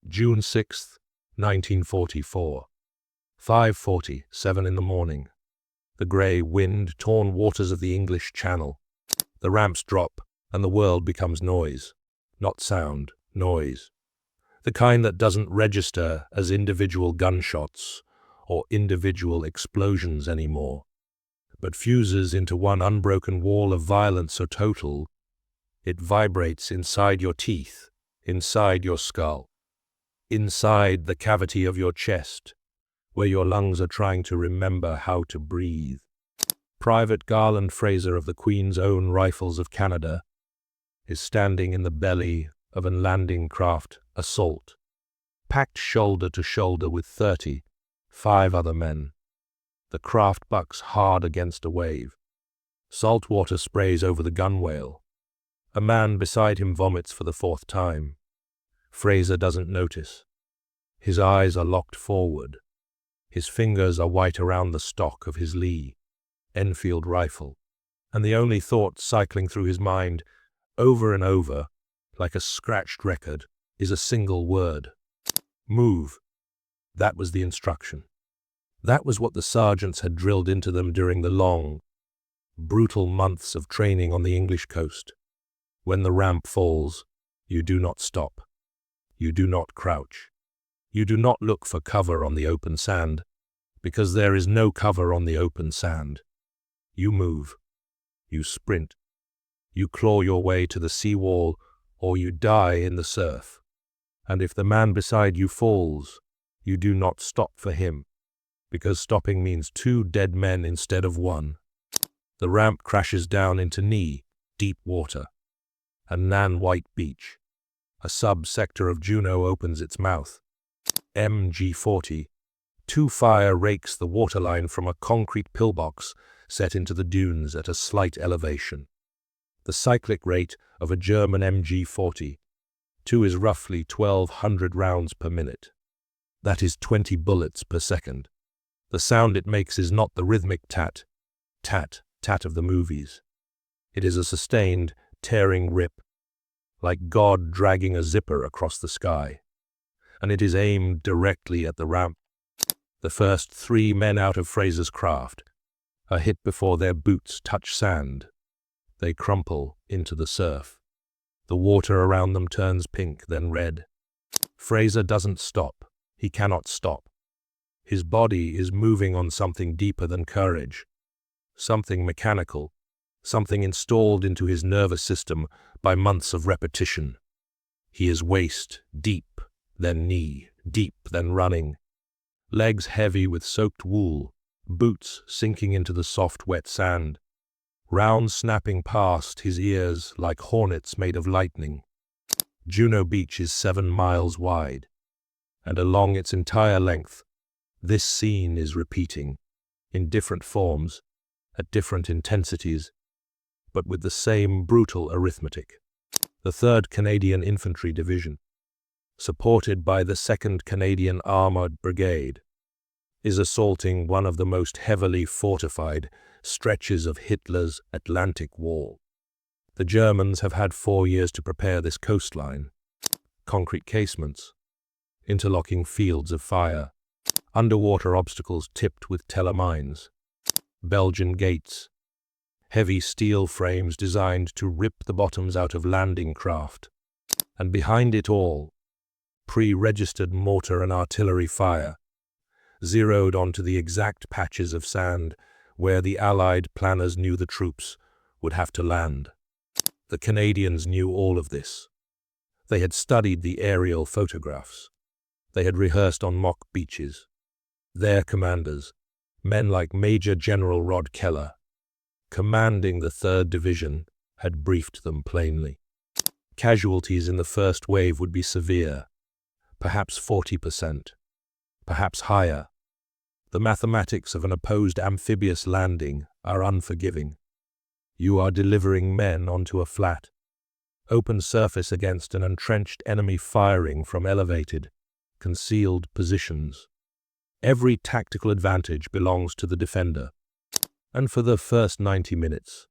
June 6th, 1944. 5:47 in the morning. The grey, wind-torn waters of the English Channel. The ramps drop, and the world becomes noise. Not sound, noise. The kind that doesn't register as individual gunshots or individual explosions anymore, but fuses into one unbroken wall of violence so total, it vibrates inside your teeth, inside your skull, inside the cavity of your chest, where your lungs are trying to remember how to breathe. Private Garland Fraser of the Queen's Own Rifles of Canada is standing in the belly of a landing craft assault, packed shoulder to shoulder with 35 other men. The craft bucks hard against a wave. Salt water sprays over the gunwale. A man beside him vomits for the fourth time. Fraser doesn't notice. His eyes are locked forward. His fingers are white around the stock of his Lee Enfield rifle, and the only thought cycling through his mind, over and over, like a scratched record, is a single word. Move. That was the instruction. That was what the sergeants had drilled into them during the long, brutal months of training on the English coast. When the ramp falls, you do not stop. You do not crouch. You do not look for cover on the open sand, because there is no cover on the open sand. You move. You sprint. You claw your way to the seawall, or you die in the surf. And if the man beside you falls, you do not stop for him, because stopping means 2 dead men instead of 1. The ramp crashes down into knee-deep water. A nan-white beach. A sub-sector of Juneau opens its mouth. MG-40. 2 fire rakes the waterline from a concrete pillbox set into the dunes at a slight elevation. The cyclic rate of a German MG-40 2 is roughly 1,200 rounds per minute. That is 20 bullets per second. The sound it makes is not the rhythmic tat, tat, tat of the movies. It is a sustained, tearing rip, like God dragging a zipper across the sky. And it is aimed directly at the ramp. The first 3 men out of Fraser's craft are hit before their boots touch sand. They crumple into the surf. The water around them turns pink, then red. Fraser doesn't stop. He cannot stop. His body is moving on something deeper than courage, something mechanical, something installed into his nervous system by months of repetition. He is waist deep, then knee deep, then running. Legs heavy with soaked wool, boots sinking into the soft, wet sand. Rounds snapping past his ears like hornets made of lightning. Juneau Beach is 7 miles wide, and along its entire length, this scene is repeating, in different forms, at different intensities, but with the same brutal arithmetic. The 3rd Canadian Infantry Division, supported by the 2nd Canadian Armoured Brigade, is assaulting one of the most heavily fortified stretches of Hitler's Atlantic Wall. The Germans have had 4 years to prepare this coastline. Concrete casements, interlocking fields of fire, underwater obstacles tipped with telemines, Belgian gates, heavy steel frames designed to rip the bottoms out of landing craft, and behind it all, pre-registered mortar and artillery fire, zeroed onto the exact patches of sand where the Allied planners knew the troops would have to land. The Canadians knew all of this. They had studied the aerial photographs. They had rehearsed on mock beaches. Their commanders, men like Major General Rod Keller, commanding the 3rd Division, had briefed them plainly. Casualties in the first wave would be severe, perhaps 40%, perhaps higher. The mathematics of an opposed amphibious landing are unforgiving. You are delivering men onto a flat, open surface against an entrenched enemy firing from elevated, concealed positions. Every tactical advantage belongs to the defender. And for the first 90 minutes,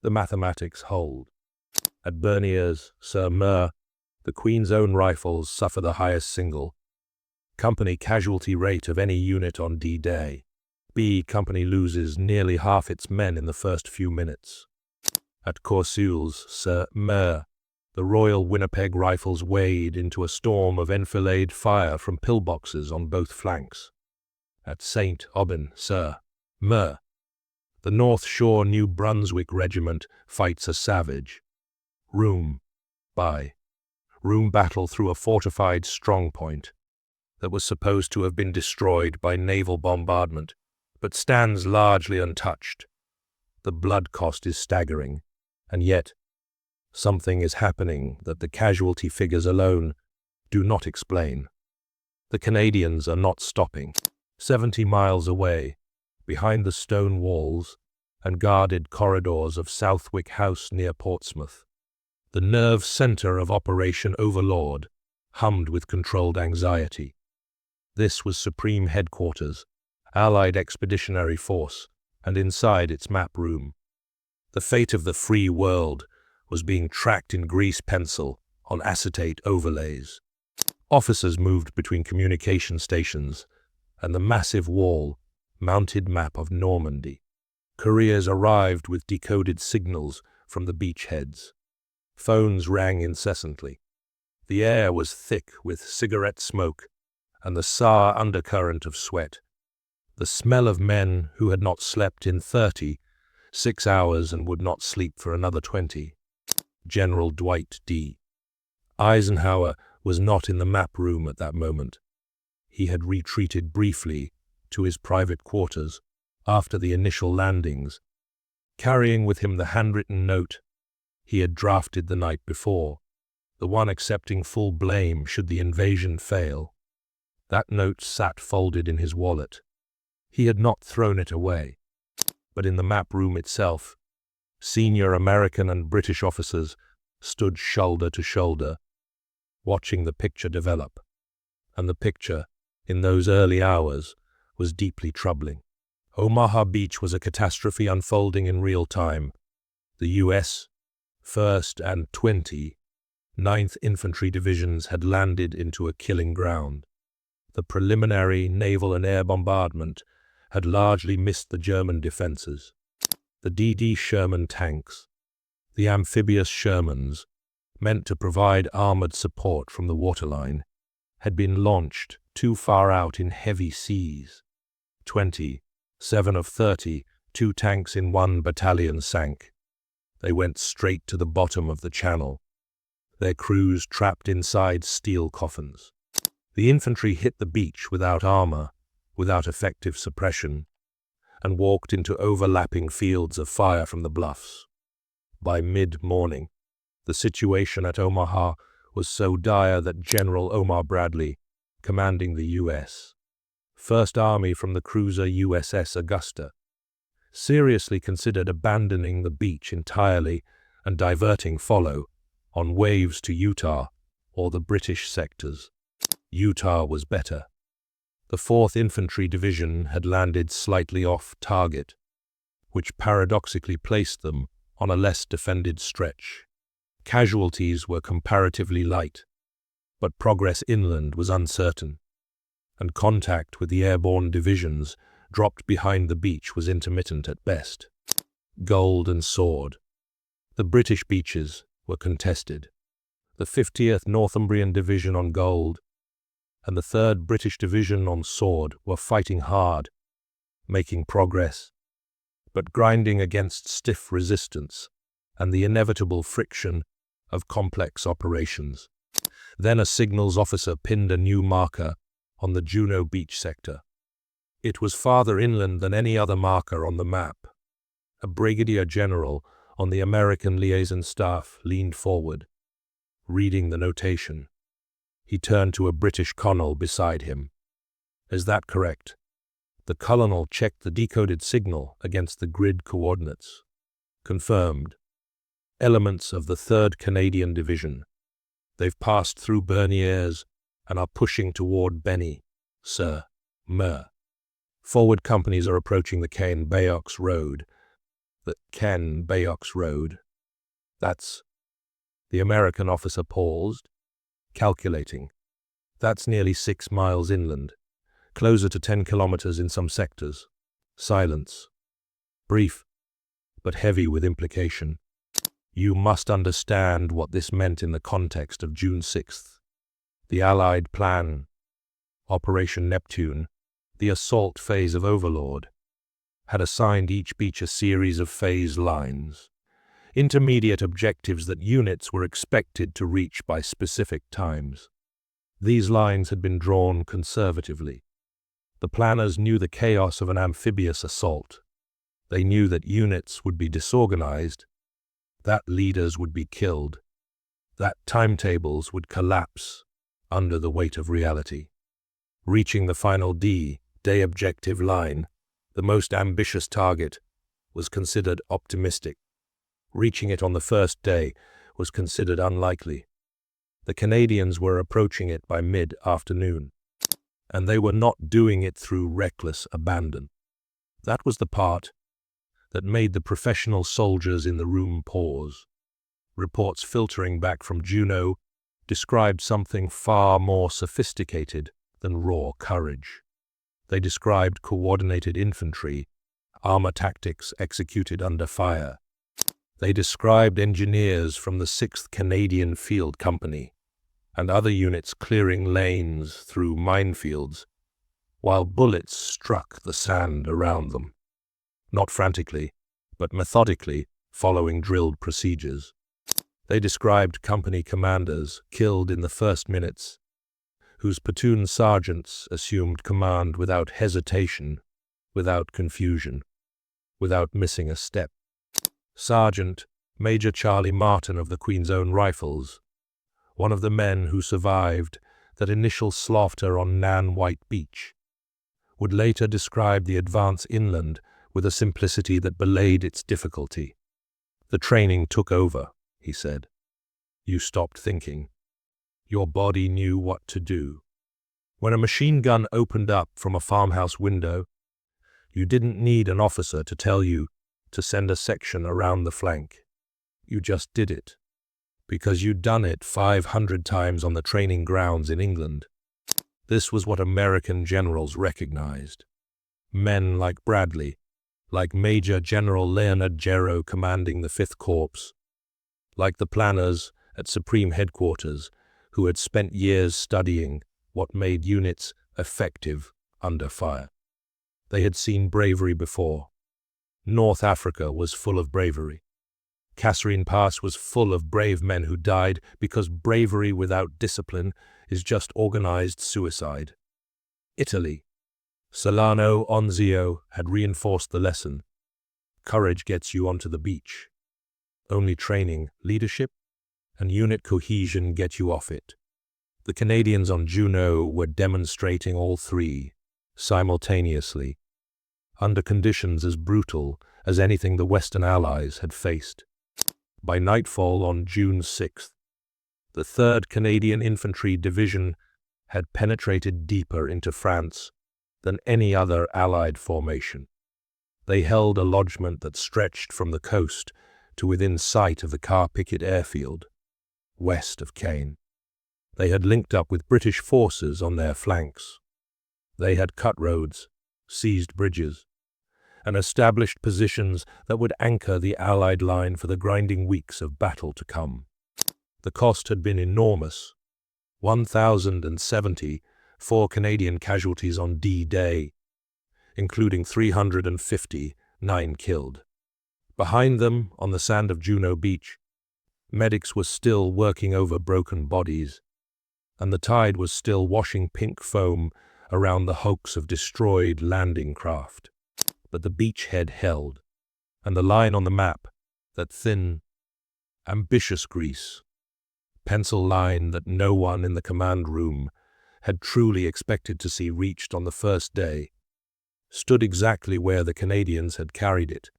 the mathematics hold. At Berniers-sur-Mer, The Queen's Own Rifles suffer the highest single company casualty rate of any unit on D-Day. B Company loses nearly half its men in the first few minutes. At Courcelles, Sir Mer, the Royal Winnipeg Rifles wade into a storm of enfilade fire from pillboxes on both flanks. At St. Aubin, Sir Mer, the North Shore New Brunswick Regiment fights a savage room battle through a fortified strongpoint that was supposed to have been destroyed by naval bombardment, but stands largely untouched. The blood cost is staggering, and yet something is happening that the casualty figures alone do not explain. The Canadians are not stopping. 70 miles away, behind the stone walls and guarded corridors of Southwick House near Portsmouth, the nerve center of Operation Overlord hummed with controlled anxiety. This was Supreme Headquarters, Allied Expeditionary Force, and inside its map room, the fate of the free world was being tracked in grease pencil on acetate overlays. Officers moved between communication stations and the massive wall-mounted map of Normandy. Couriers arrived with decoded signals from the beachheads. Phones rang incessantly. The air was thick with cigarette smoke and the sour undercurrent of sweat, the smell of men who had not slept in 36 hours and would not sleep for another 20. General Dwight D. Eisenhower was not in the map room at that moment. He had retreated briefly to his private quarters after the initial landings, carrying with him the handwritten note he had drafted the night before, the one accepting full blame should the invasion fail. That note sat folded in his wallet. He had not thrown it away. But in the map room itself, senior American and British officers stood shoulder to shoulder, watching the picture develop. And the picture, in those early hours, was deeply troubling. Omaha Beach was a catastrophe unfolding in real time. The U.S. 1st and 29th Infantry Divisions had landed into a killing ground. The preliminary naval and air bombardment had largely missed the German defenses. The D.D. Sherman tanks, the amphibious Shermans, meant to provide armored support from the waterline, had been launched too far out in heavy seas. 27 of 32 tanks in one battalion sank. They went straight to the bottom of the channel, their crews trapped inside steel coffins. The infantry hit the beach without armor, without effective suppression, and walked into overlapping fields of fire from the bluffs. By mid-morning, the situation at Omaha was so dire that General Omar Bradley, commanding the U.S. First Army from the cruiser USS Augusta, seriously considered abandoning the beach entirely and diverting follow on waves to Utah or the British sectors. Utah was better. The 4th Infantry Division had landed slightly off target, which paradoxically placed them on a less defended stretch. Casualties were comparatively light, but progress inland was uncertain, and contact with the airborne divisions dropped behind the beach was intermittent at best. Gold and Sword. The British beaches were contested. The 50th Northumbrian Division on Gold and the 3rd British Division on Sword were fighting hard, making progress, but grinding against stiff resistance and the inevitable friction of complex operations. Then a signals officer pinned a new marker on the Juno Beach sector. It was farther inland than any other marker on the map. A brigadier general on the American liaison staff leaned forward, reading the notation. He turned to a British colonel beside him. "Is that correct?" The colonel checked the decoded signal against the grid coordinates. "Confirmed. Elements of the 3rd Canadian Division. They've passed through Berniers and are pushing toward Benny, Sir Mer. Forward companies are approaching the Caen-Bayox Road." The Caen-Bayox Road? That's... The American officer paused, Calculating. That's nearly 6 miles inland, closer to 10 kilometers in some sectors. Silence. Brief, but heavy with implication. You must understand what this meant in the context of June 6th. The Allied plan, Operation Neptune, the assault phase of Overlord, had assigned each beach a series of phase lines, intermediate objectives that units were expected to reach by specific times. These lines had been drawn conservatively. The planners knew the chaos of an amphibious assault. They knew that units would be disorganized, that leaders would be killed, that timetables would collapse under the weight of reality. Reaching the final day objective line, the most ambitious target, was considered optimistic. Reaching it on the first day was considered unlikely. The Canadians were approaching it by mid-afternoon, and they were not doing it through reckless abandon. That was the part that made the professional soldiers in the room pause. Reports filtering back from Juneau described something far more sophisticated than raw courage. They described coordinated infantry, armor tactics executed under fire. They described engineers from the 6th Canadian Field Company and other units clearing lanes through minefields while bullets struck the sand around them. Not frantically, but methodically, following drilled procedures. They described company commanders killed in the first minutes, whose platoon sergeants assumed command without hesitation, without confusion, without missing a step. Sergeant Major Charlie Martin of the Queen's Own Rifles, one of the men who survived that initial slaughter on Nan White Beach, would later describe the advance inland with a simplicity that belayed its difficulty. The training took over, he said. You stopped thinking. Your body knew what to do. When a machine gun opened up from a farmhouse window, you didn't need an officer to tell you to send a section around the flank. You just did it, because you'd done it 500 times on the training grounds in England. This was what American generals recognized. Men like Bradley, like Major General Leonard Gero commanding the 5th Corps, like the planners at Supreme Headquarters who had spent years studying what made units effective under fire. They had seen bravery before. North Africa was full of bravery. Kasserine Pass was full of brave men who died because bravery without discipline is just organized suicide. Italy, Solano Onzio had reinforced the lesson. Courage gets you onto the beach. Only training, leadership, and unit cohesion get you off it. The Canadians on Juneau were demonstrating all three, simultaneously, under conditions as brutal as anything the Western Allies had faced. By nightfall on June 6th, the 3rd Canadian Infantry Division had penetrated deeper into France than any other Allied formation. They held a lodgment that stretched from the coast to within sight of the Car Picket airfield, west of Caen. They had linked up with British forces on their flanks. They had cut roads, seized bridges, and established positions that would anchor the Allied line for the grinding weeks of battle to come. The cost had been enormous. 1,070 Canadian casualties on D-Day, including 359 killed. Behind them, on the sand of Juneau Beach, medics were still working over broken bodies, and the tide was still washing pink foam around the hulks of destroyed landing craft. But the beachhead held, and the line on the map, that thin, ambitious grease, pencil line that no one in the command room had truly expected to see reached on the first day, stood exactly where the Canadians had carried it.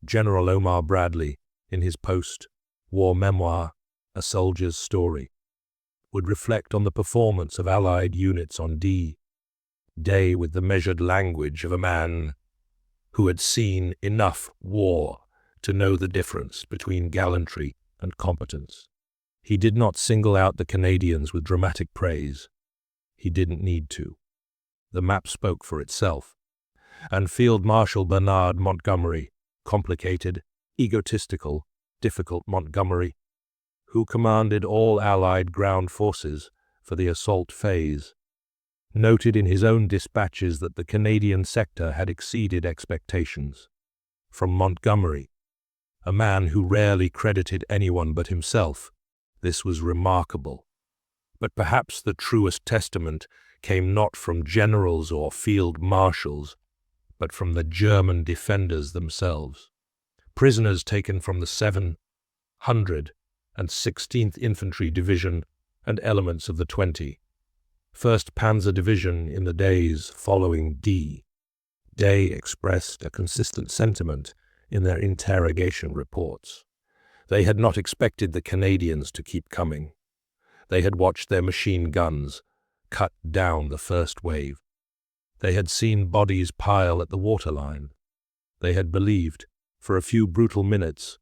General Omar Bradley, in his post-war memoir, A Soldier's Story, would reflect on the performance of Allied units on D-Day with the measured language of a man who had seen enough war to know the difference between gallantry and competence. He did not single out the Canadians with dramatic praise. He didn't need to. The map spoke for itself. And Field Marshal Bernard Montgomery, complicated, egotistical, difficult Montgomery, who commanded all Allied ground forces for the assault phase, noted in his own dispatches that the Canadian sector had exceeded expectations. From Montgomery, a man who rarely credited anyone but himself, this was remarkable. But perhaps the truest testament came not from generals or field marshals, but from the German defenders themselves. Prisoners taken from the 700th and 16th Infantry Division and elements of the 21st Panzer Division in the days following D-Day expressed a consistent sentiment in their interrogation reports. They had not expected the Canadians to keep coming. They had watched their machine guns cut down the first wave. They had seen bodies pile at the waterline. They had believed, for a few brutal minutes,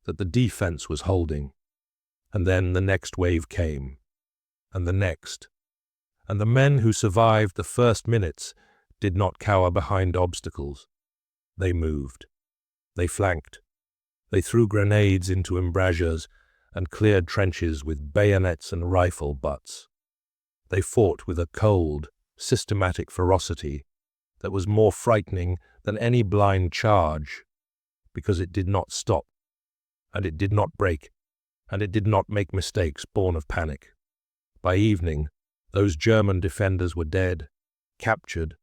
that the defense was holding. And then the next wave came, and the next. And the men who survived the first minutes did not cower behind obstacles. They moved. They flanked. They threw grenades into embrasures and cleared trenches with bayonets and rifle butts. They fought with a cold, systematic ferocity that was more frightening than any blind charge, because it did not stop, and it did not break, and it did not make mistakes born of panic. By evening, those German defenders were dead, captured,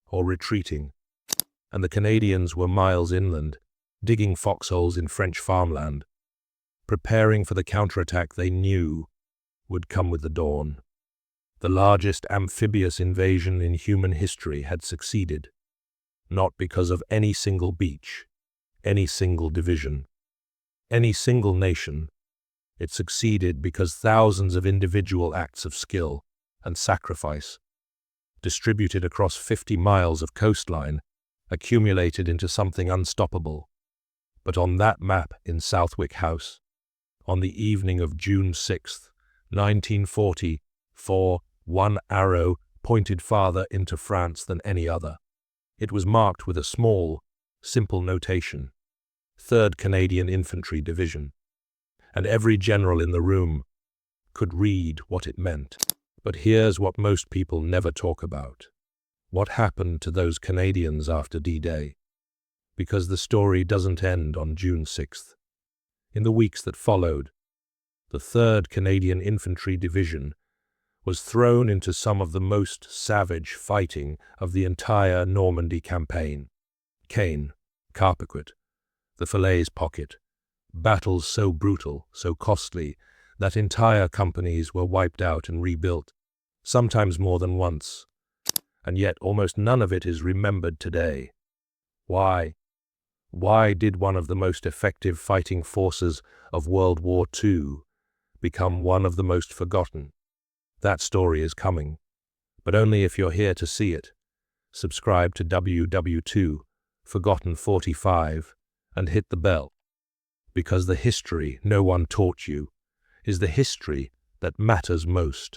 or retreating, and the Canadians were miles inland, digging foxholes in French farmland, preparing for the counterattack they knew would come with the dawn. The largest amphibious invasion in human history had succeeded, not because of any single beach, any single division, any single nation. It succeeded because thousands of individual acts of skill and sacrifice, distributed across 50 miles of coastline, accumulated into something unstoppable. But on that map in Southwick House, on the evening of June 6, 1944, one arrow pointed farther into France than any other. It was marked with a small, simple notation, 3rd Canadian Infantry Division, and every general in the room could read what it meant. But here's what most people never talk about. What happened to those Canadians after D-Day? Because the story doesn't end on June 6th. In the weeks that followed, the 3rd Canadian Infantry Division was thrown into some of the most savage fighting of the entire Normandy campaign. Caen, Carpiquet, the Falaise Pocket, battles so brutal, so costly, that entire companies were wiped out and rebuilt, sometimes more than once. And yet almost none of it is remembered today. Why? Why did one of the most effective fighting forces of World War II become one of the most forgotten? That story is coming, but only if you're here to see it. Subscribe to WW2 Forgotten 45 and hit the bell, because the history no one taught you is the history that matters most.